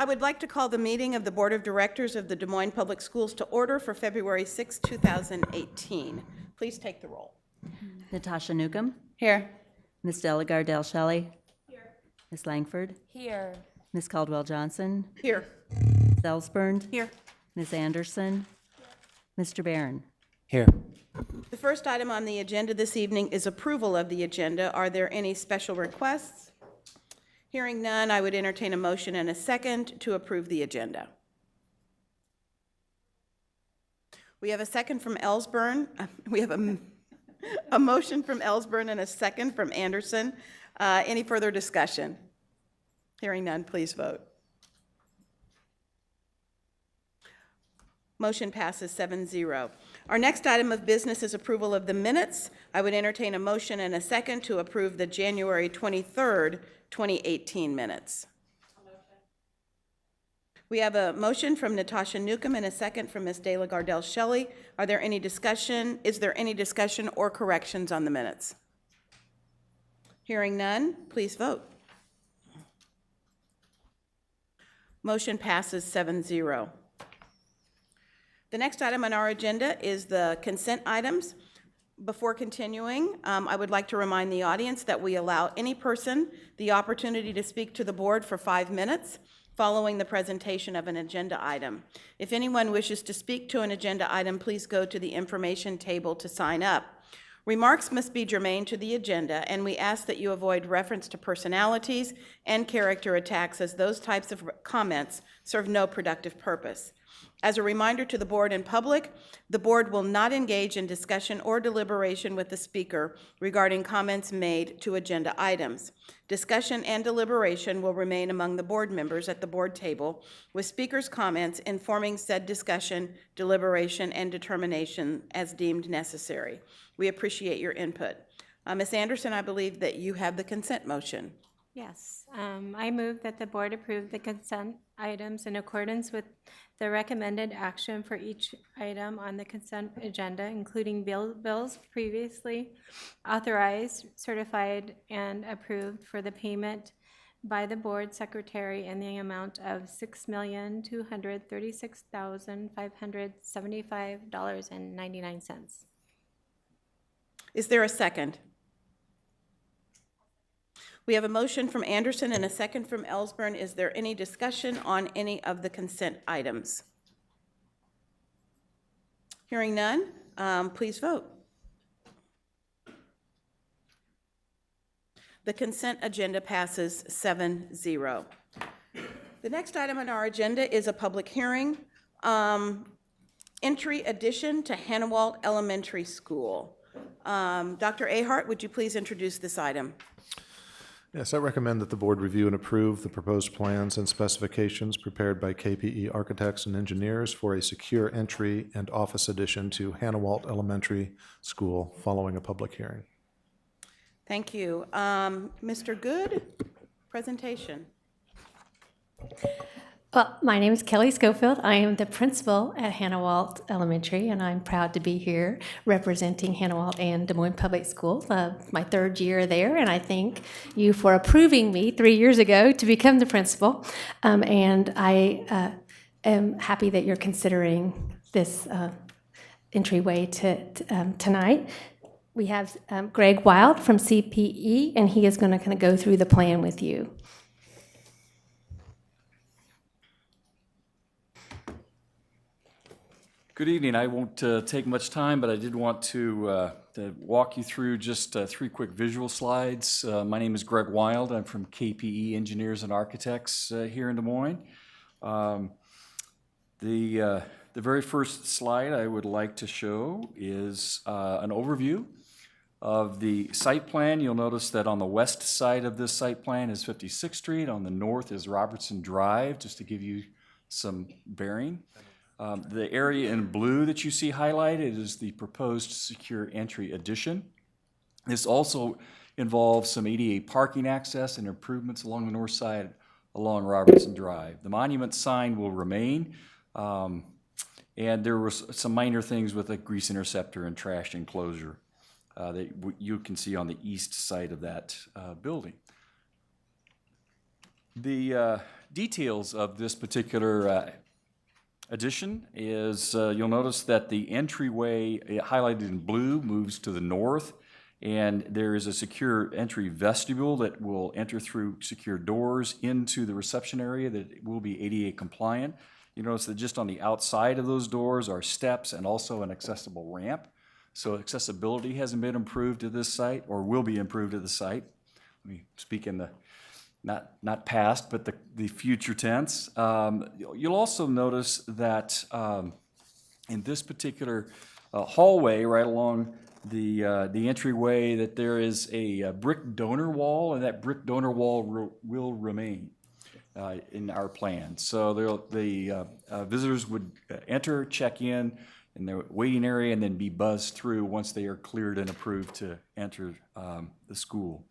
I would like to call the meeting of the Board of Directors of the Des Moines Public Schools to order for February 6, 2018. Please take the roll. Natasha Newcomb. Here. Ms. Delegardelle Shelley. Here. Ms. Langford. Here. Ms. Caldwell-Johnson. Here. Ms. Ellsburn. Here. Ms. Anderson. Mr. Barron. Here. The first item on the agenda this evening is approval of the agenda. Are there any special requests? Hearing none, I would entertain a motion and a second to approve the agenda. We have a second from Ellsburn. We have a motion from Ellsburn and a second from Anderson. Any further discussion? Hearing none, please vote. Motion passes 7-0. Our next item of business is approval of the minutes. I would entertain a motion and a second to approve the January 23rd, 2018 minutes. We have a motion from Natasha Newcomb and a second from Ms. Delegardelle Shelley. Are there any discussion? Is there any discussion or corrections on the minutes? Hearing none, please vote. Motion passes 7-0. The next item on our agenda is the consent items. Before continuing, I would like to remind the audience that we allow any person the opportunity to speak to the board for 5 minutes following the presentation of an agenda item. If anyone wishes to speak to an agenda item, please go to the information table to sign up. Remarks must be germane to the agenda, and we ask that you avoid reference to personalities and character attacks, as those types of comments serve no productive purpose. As a reminder to the board and public, the board will not engage in discussion or deliberation with the speaker regarding comments made to agenda items. Discussion and deliberation will remain among the board members at the board table, with speakers' comments informing said discussion, deliberation, and determination as deemed necessary. We appreciate your input. Ms. Anderson, I believe that you have the consent motion. Yes. I move that the board approve the consent items in accordance with the recommended action for each item on the consent agenda, including bills previously authorized, certified, and approved for the payment by the board secretary in the amount of $6,236,575.99. Is there a second? We have a motion from Anderson and a second from Ellsburn. Is there any discussion on any of the consent items? Hearing none, please vote. The consent agenda passes 7-0. The next item on our agenda is a public hearing. Entry addition to Hannawalt Elementary School. Dr. Ahart, would you please introduce this item? Yes, I recommend that the board review and approve the proposed plans and specifications prepared by KPE Architects and Engineers for a secure entry and office addition to Hannawalt Elementary School following a public hearing. Thank you. Mr. Good, presentation. Well, my name is Kelly Schofield. I am the principal at Hannawalt Elementary, and I'm proud to be here representing Hannawalt and Des Moines Public Schools. My 3rd year there, and I thank you for approving me 3 years ago to become the principal. And I am happy that you're considering this entryway tonight. We have Greg Wild from CPE, and he is going to kind of go through the plan with you. Good evening. I won't take much time, but I did want to walk you through just 3 quick visual slides. My name is Greg Wild. I'm from KPE Engineers and Architects here in Des Moines. The very first slide I would like to show is an overview of the site plan. You'll notice that on the west side of this site plan is 56th Street. On the north is Robertson Drive, just to give you some bearing. The area in blue that you see highlighted is the proposed secure entry addition. This also involves some ADA parking access and improvements along the north side along Robertson Drive. The monument sign will remain, and there were some minor things with a grease interceptor and trash enclosure that you can see on the east side of that building. The details of this particular addition is you'll notice that the entryway highlighted in blue moves to the north, and there is a secure entry vestibule that will enter through secure doors into the reception area that will be ADA compliant. You notice that just on the outside of those doors are steps and also an accessible ramp. So accessibility hasn't been improved to this site, or will be improved to the site. Let me speak in the not past, but the future tense. You'll also notice that in this particular hallway, right along the entryway, that there is a brick donor wall, and that brick donor wall will remain in our plan. So the visitors would enter, check in the waiting area, and then be buzzed through once they are cleared and approved to enter the school.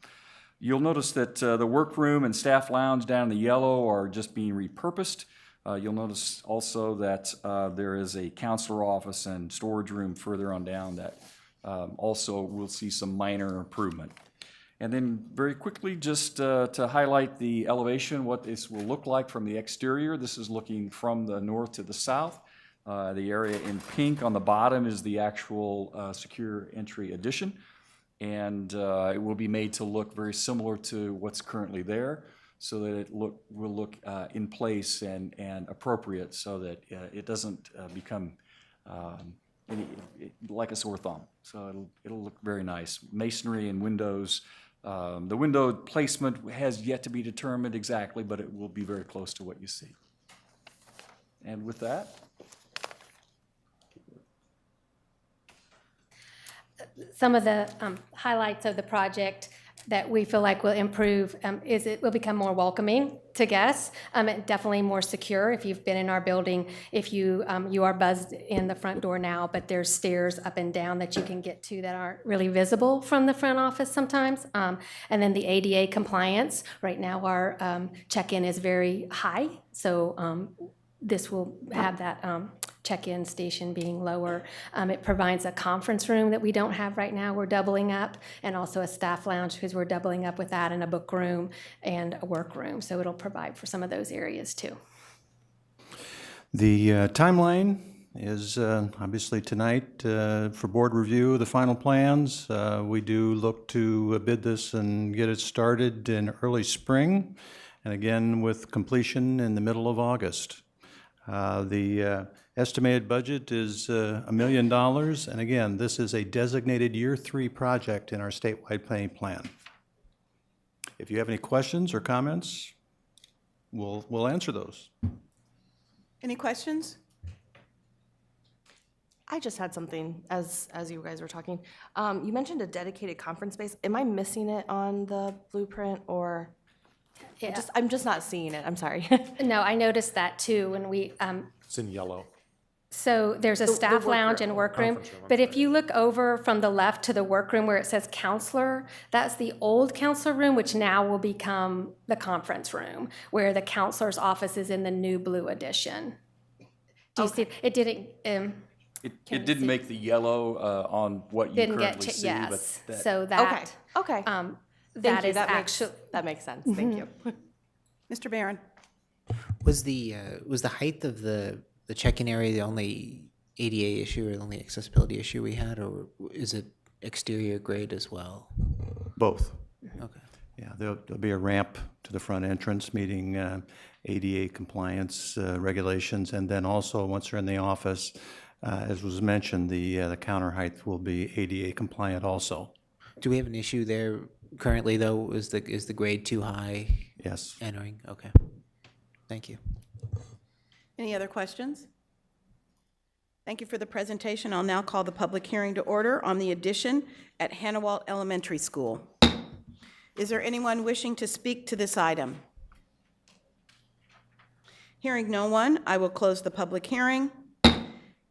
You'll notice that the workroom and staff lounge down in the yellow are just being repurposed. You'll notice also that there is a counselor office and storage room further on down that also will see some minor improvement. And then very quickly, just to highlight the elevation, what this will look like from the exterior. This is looking from the north to the south. The area in pink on the bottom is the actual secure entry addition. And it will be made to look very similar to what's currently there, so that it will look in place and appropriate, so that it doesn't become like a sore thumb. So it'll look very nice. Masonry and windows. The window placement has yet to be determined exactly, but it will be very close to what you see. And with that, Some of the highlights of the project that we feel like will improve is it will become more welcoming to guests, definitely more secure. If you've been in our building, if you are buzzed in the front door now, but there's stairs up and down that you can get to that aren't really visible from the front office sometimes. And then the ADA compliance. Right now our check-in is very high, so this will have that check-in station being lower. It provides a conference room that we don't have right now. We're doubling up, and also a staff lounge because we're doubling up with that, and a book room and a work room. So it'll provide for some of those areas too. The timeline is obviously tonight for board review of the final plans. We do look to bid this and get it started in early spring, and again with completion in the middle of August. The estimated budget is $1 million, and again, this is a designated year 3 project in our statewide planning plan. If you have any questions or comments, we'll answer those. Any questions? I just had something as you guys were talking. You mentioned a dedicated conference space. Am I missing it on the blueprint, or Yeah. I'm just not seeing it? I'm sorry. No, I noticed that too when we. It's in yellow. So there's a staff lounge and workroom, but if you look over from the left to the workroom where it says counselor, that's the old counselor room, which now will become the conference room, where the counselor's office is in the new blue addition. Do you see? It didn't. it didn't make the yellow on what you Didn't currently get see, yes. but that, So that. Okay. That Thank you. is actually. That makes sense. Thank you. Mr. Barron? Was the height of the check-in area the only ADA issue or the only accessibility issue we had, or is it exterior grade as well? Both. Okay. Yeah, there'll be a ramp to the front entrance meeting ADA compliance regulations, and then also once they're in the office, as was mentioned, the counter height will be ADA compliant also. Do we have an issue there currently, though? Is the grade too high Yes. entering? Okay. Thank you. Any other questions? Thank you for the presentation. I'll now call the public hearing to order on the addition at Hannawalt Elementary School. Is there anyone wishing to speak to this item? Hearing no one, I will close the public hearing,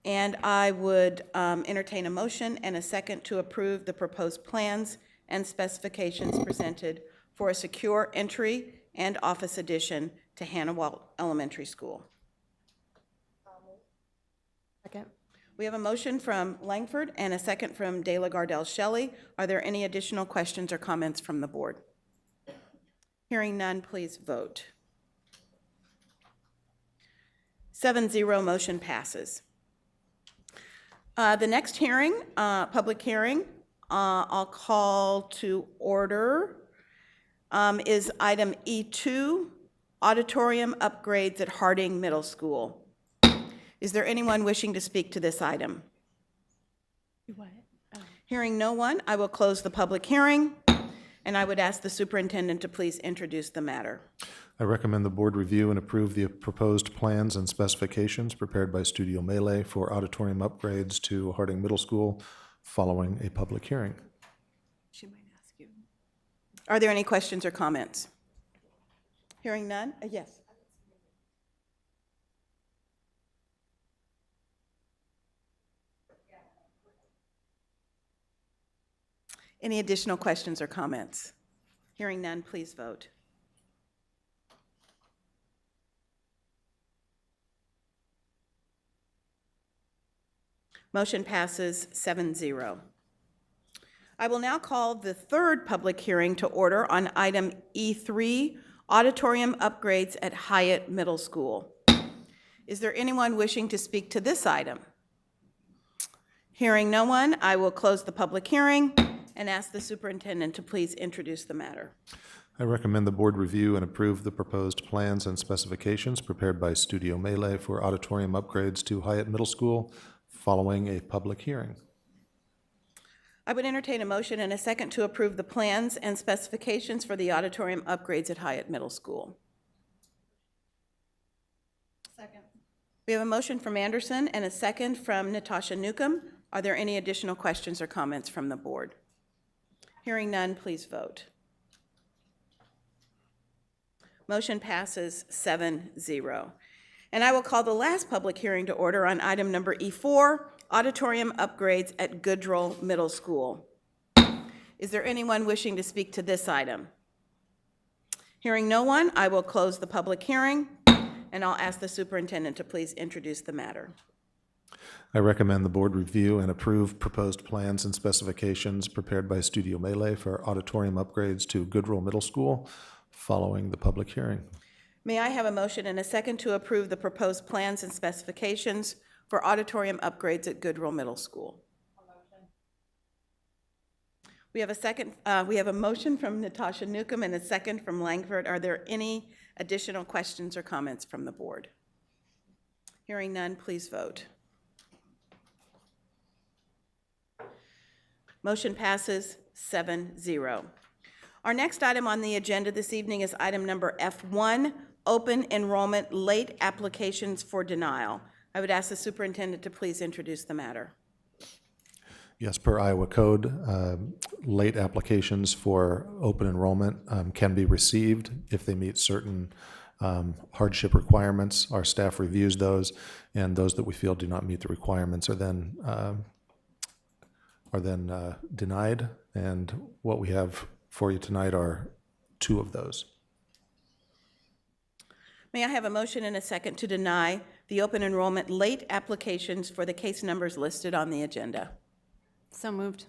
and I would entertain a motion and a second to approve the proposed plans and specifications presented for a secure entry and office addition to Hannawalt Elementary School. Second. We have a motion from Langford and a second from De La Gardelle Shelley. Are there any additional questions or comments from the board? Hearing none, please vote. 7-0, motion passes. The next hearing, public hearing, I'll call to order, is item E2, Auditorium Upgrades at Harding Middle School. Is there anyone wishing to speak to this item? Hearing no one, I will close the public hearing, and I would ask the superintendent to please introduce the matter. I recommend the board review and approve the proposed plans and specifications prepared by Studio Melee for auditorium upgrades to Harding Middle School following a public hearing. She might ask you. Are there any questions or comments? Hearing none? Yes. Any additional questions or comments? Hearing none, please vote. Motion passes 7-0. I will now call the third public hearing to order on item E3, Auditorium Upgrades at Hyatt Middle School. Is there anyone wishing to speak to this item? Hearing no one, I will close the public hearing and ask the superintendent to please introduce the matter. I recommend the board review and approve the proposed plans and specifications prepared by Studio Melee for auditorium upgrades to Hyatt Middle School following a public hearing. I would entertain a motion and a second to approve the plans and specifications for the auditorium upgrades at Hyatt Middle School. Second. We have a motion from Anderson and a second from Natasha Newcomb. Are there any additional questions or comments from the board? Hearing none, please vote. Motion passes 7-0. And I will call the last public hearing to order on item number E4, auditorium upgrades at Goodrill Middle School. Is there anyone wishing to speak to this item? Hearing no one, I will close the public hearing, and I'll ask the superintendent to please introduce the matter. I recommend the board review and approve proposed plans and specifications prepared by Studio Melee for auditorium upgrades to Goodrill Middle School following the public hearing. May I have a motion and a second to approve the proposed plans and specifications for auditorium upgrades at Goodrill Middle School? We have a second. We have a motion from Natasha Newcomb and a second from Langford. Are there any additional questions or comments from the board? Hearing none, please vote. Motion passes 7-0. Our next item on the agenda this evening is item number F1, open enrollment late applications for denial. I would ask the superintendent to please introduce the matter. Yes, per Iowa code, late applications for open enrollment can be received if they meet certain hardship requirements. Our staff reviews those, and those that we feel do not meet the requirements are then denied. And what we have for you tonight are 2 of those. May I have a motion and a second to deny the open enrollment late applications for the case numbers listed on the agenda? So moved.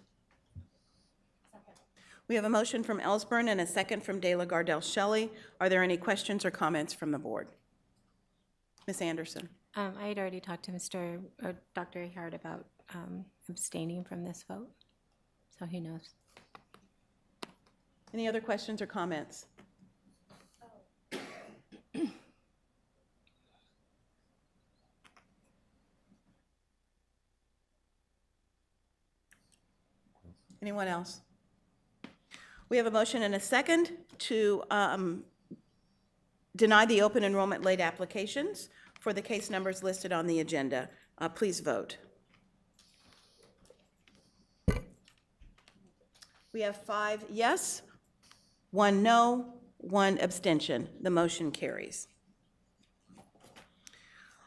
We have a motion from Ellsburn and a second from De La Gardelle Shelley. Are there any questions or comments from the board? Ms. Anderson. I had already talked to Dr. Ahart about abstaining from this vote, so he knows. Any other questions or comments? Anyone else? We have a motion and a second to deny the open enrollment late applications for the case numbers listed on the agenda. Please vote. We have 5 yes, 1 no, 1 abstention. The motion carries.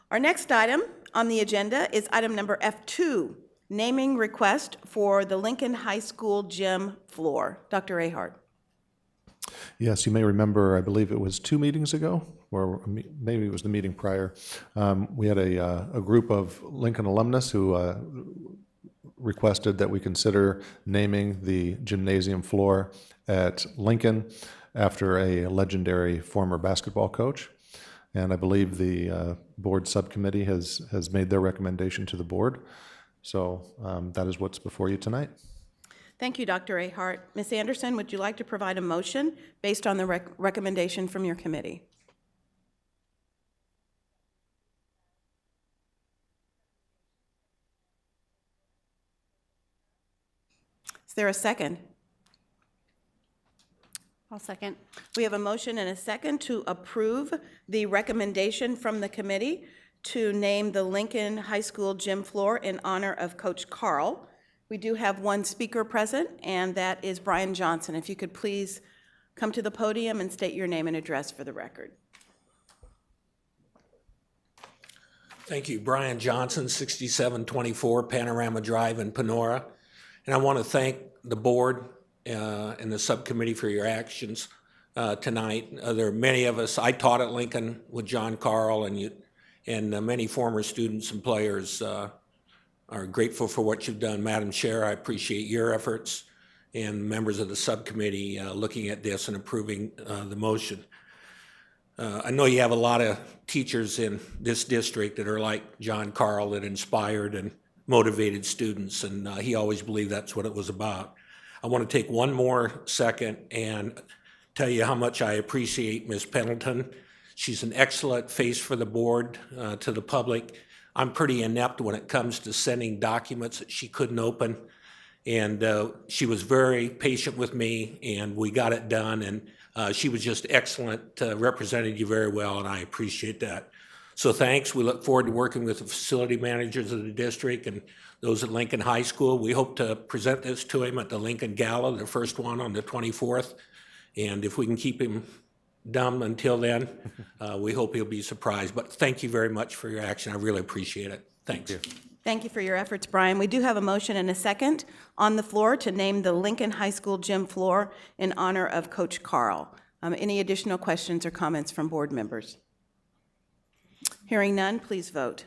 Our next item on the agenda is item number F2, naming request for the Lincoln High School gym floor. Dr. Ahart. Yes, you may remember, I believe it was 2 meetings ago, or maybe it was the meeting prior. We had a group of Lincoln alumnus who requested that we consider naming the gymnasium floor at Lincoln after a legendary former basketball coach. And I believe the board subcommittee has made their recommendation to the board. So that is what's before you tonight. Thank you, Dr. Ahart. Ms. Anderson, would you like to provide a motion based on the recommendation from your committee? Is there a second? I'll second. We have a motion and a second to approve the recommendation from the committee to name the Lincoln High School gym floor in honor of Coach Carl. We do have one speaker present, and that is Brian Johnson. If you could please come to the podium and state your name and address for the record. Thank you. Brian Johnson, 6724 Panorama Drive in Panora. And I want to thank the board and the subcommittee for your actions tonight. There are many of us, I taught at Lincoln with John Carl, and many former students and players are grateful for what you've done. Madam Chair, I appreciate your efforts, and members of the subcommittee looking at this and approving the motion. I know you have a lot of teachers in this district that are like John Carl, that inspired and motivated students, and he always believed that's what it was about. I want to take one more second and tell you how much I appreciate Ms. Pendleton. She's an excellent face for the board, to the public. I'm pretty inept when it comes to sending documents that she couldn't open, and she was very patient with me, and we got it done, and she was just excellent, represented you very well, and I appreciate that. So thanks. We look forward to working with the facility managers of the district and those at Lincoln High School. We hope to present this to him at the Lincoln Gala, the first one on the 24th. And if we can keep him dumb until then, we hope he'll be surprised. But thank you very much for your action. I really appreciate it. Thanks. Thank you for your efforts, Brian. We do have a motion and a second on the floor to name the Lincoln High School gym floor in honor of Coach Carl. Any additional questions or comments from board members? Hearing none, please vote.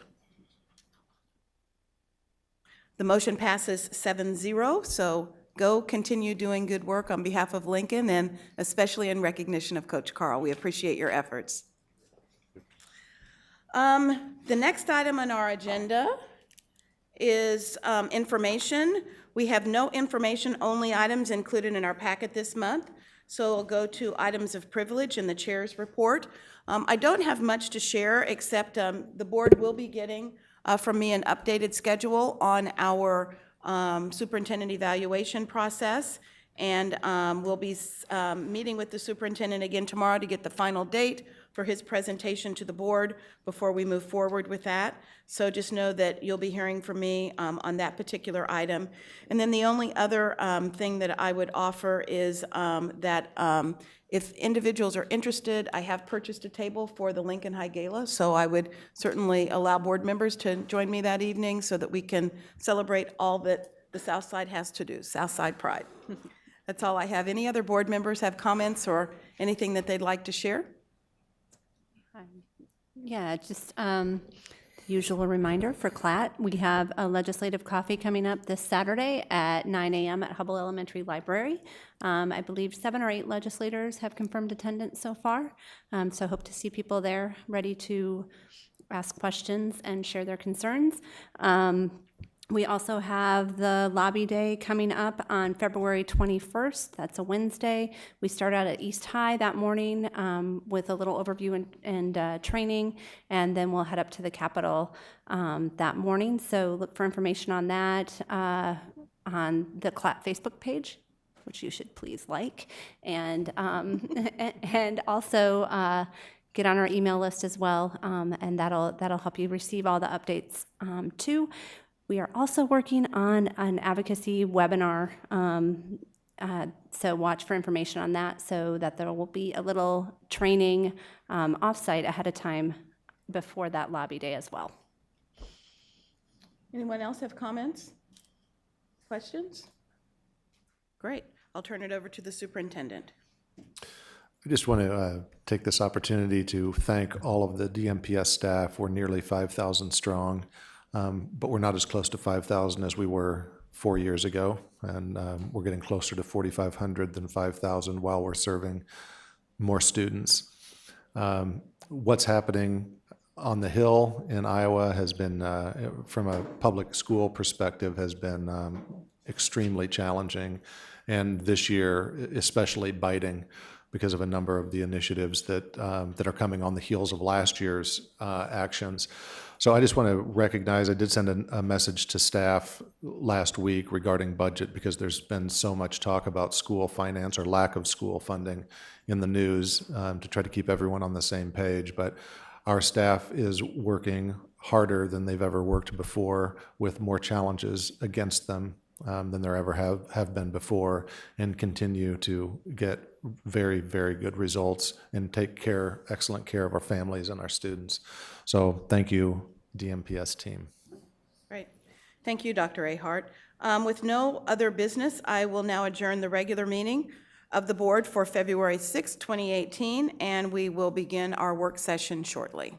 The motion passes 7-0, so go continue doing good work on behalf of Lincoln, and especially in recognition of Coach Carl. We appreciate your efforts. The next item on our agenda is information. We have no information-only items included in our packet this month, so we'll go to items of privilege in the chair's report. I don't have much to share, except the board will be getting from me an updated schedule on our superintendent evaluation process, and we'll be meeting with the superintendent again tomorrow to get the final date for his presentation to the board before we move forward with that. So just know that you'll be hearing from me on that particular item. And then the only other thing that I would offer is that if individuals are interested, I have purchased a table for the Lincoln High Gala, so I would certainly allow board members to join me that evening so that we can celebrate all that the South Side has to do, South Side Pride. That's all I have. Any other board members have comments or anything that they'd like to share? Yeah, just usual reminder for CLAT, we have a legislative coffee coming up this Saturday at 9 a.m. at Hubble Elementary Library. I believe 7 or 8 legislators have confirmed attendance so far, so hope to see people there ready to ask questions and share their concerns. We also have the Lobby Day coming up on February 21st. That's a Wednesday. We start out at East High that morning with a little overview and training, and then we'll head up to the Capitol that morning. So look for information on that on the CLAT Facebook page, which you should please like, and also get on our email list as well, and that'll help you receive all the updates too. We are also working on an advocacy webinar, so watch for information on that, so that there will be a little training offsite ahead of time before that Lobby Day as well. Anyone else have comments? Questions? Great. I'll turn it over to the superintendent. I just want to take this opportunity to thank all of the DMPS staff. We're nearly 5,000 strong. But we're not as close to 5,000 as we were 4 years ago, and we're getting closer to 4,500 than 5,000 while we're serving more students. What's happening on the Hill in Iowa has been, from a public school perspective, has been extremely challenging, and this year especially biting because of a number of the initiatives that are coming on the heels of last year's actions. So I just want to recognize, I did send a message to staff last week regarding budget because there's been so much talk about school finance or lack of school funding in the news to try to keep everyone on the same page. But our staff is working harder than they've ever worked before with more challenges against them than there ever have been before, and continue to get very, very good results and take excellent care of our families and our students. So thank you, DMPS team. Great. Thank you, Dr. Ahart. With no other business, I will now adjourn the regular meeting of the board for February 6, 2018, and we will begin our work session shortly.